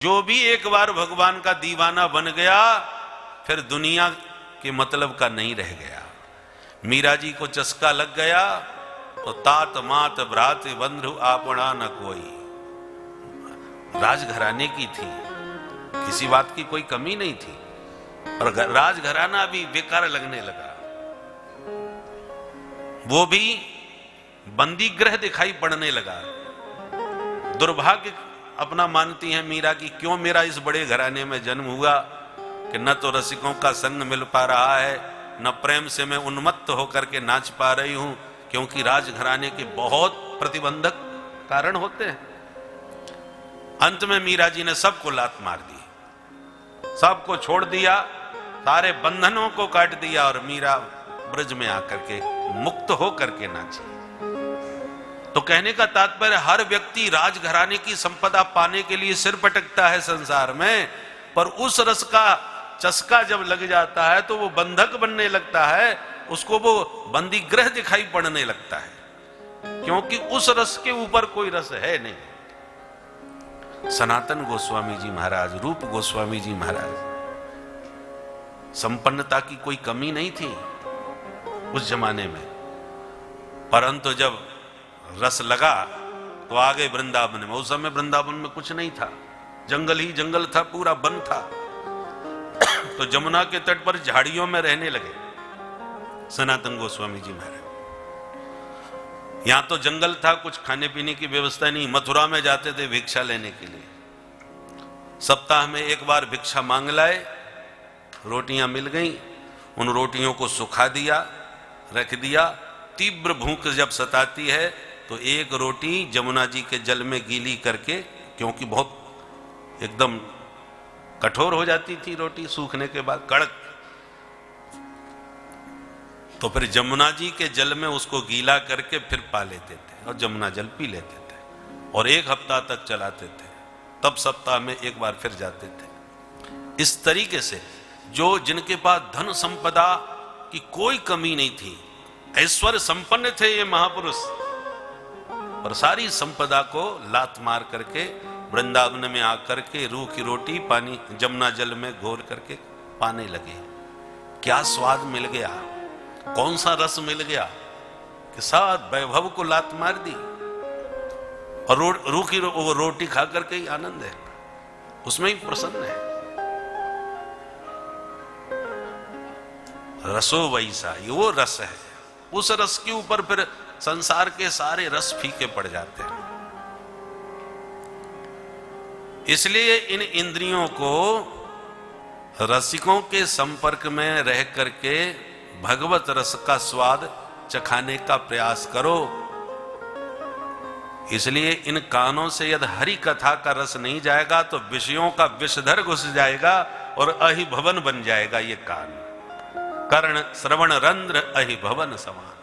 जो भी एक बार भगवान का दीवाना बन गया फिर दुनिया के मतलब का नहीं रह गया। मीरा जी को चस्का लग गया तो तात मात भ्रात बंधु आपना न कोई। राजघराने की थी, किसी बात की कोई कमी नहीं थी, और राजघराना भी बेकार लगने लगा। वो भी बंदी गृह दिखाई पड़ने लगा। दुर्भाग्य अपना मानती हैं मीरा की, क्यों मेरा इस बड़े घराने में जन्म हुआ कि न तो रसिकों का संग मिल पा रहा है, न प्रेम से मैं उन्मत्त होकर के नाच पा रही हूं, क्योंकि राजघराने के बहुत प्रतिबंधक कारण होते हैं। अंत में मीरा जी ने सबको लात मार दी, सबको छोड़ दिया, सारे बंधनों को काट दिया और मीरा ब्रज में आकर के मुक्त होकर के नाची। तो कहने का तात्पर्य, हर व्यक्ति राजघराने की संपदा पाने के लिए सिर पटकता है संसार में, पर उस रस का चस्का जब लग जाता है तो वो बंधक बनने लगता है, उसको वो बंदी गृह दिखाई पड़ने लगता है, क्योंकि उस रस के ऊपर कोई रस है नहीं। सनातन गोस्वामी जी महाराज, रूप गोस्वामी जी महाराज, संपन्नता की कोई कमी नहीं थी उस जमाने में, परंतु जब रस लगा तो आ गए वृंदावन में। उस समय वृंदावन में कुछ नहीं था, जंगल ही जंगल था, पूरा वन था। तो जमुना के तट पर झाड़ियों में रहने लगे सनातन गोस्वामी जी महाराज। यहां तो जंगल था, कुछ खाने पीने की व्यवस्था नहीं। मथुरा में जाते थे भिक्षा लेने के लिए, सप्ताह में एक बार भिक्षा मांग लाए, रोटियां मिल गई, उन रोटियों को सुखा दिया, रख दिया। तीव्र भूख जब सताती है तो एक रोटी जमुना जी के जल में गीली करके, क्योंकि बहुत एकदम कठोर हो जाती थी रोटी सूखने के बाद, कड़क, तो फिर जमुना जी के जल में उसको गीला करके फिर पा लेते थे और जमुना जल पी लेते थे, और एक हफ्ता तक चलाते थे। तब सप्ताह में एक बार फिर जाते थे। इस तरीके से जो जिनके पास धन संपदा की कोई कमी नहीं थी, ऐश्वर्य संपन्न थे ये महापुरुष, और सारी संपदा को लात मार करके वृंदावन में आकर के रूखी रोटी पानी जमुना जल में घोर करके पाने लगे। क्या स्वाद मिल गया, कौन सा रस मिल गया कि साथ वैभव को लात मार दी, और रूखी रोटी खा करके ही आनंद है, उसमें ही प्रसन्न है। रसो वैसा, ये वो रस है। उस रस के ऊपर फिर संसार के सारे रस फीके पड़ जाते हैं। इसलिए इन इंद्रियों को रसिकों के संपर्क में रह करके भगवत रस का स्वाद चखाने का प्रयास करो। इसलिए इन कानों से यदि हरि कथा का रस नहीं जाएगा तो विषयों का विषधर घुस जाएगा और अहिभवन बन जाएगा ये कान। कर्ण श्रवण रंध्र अहिभवन समान।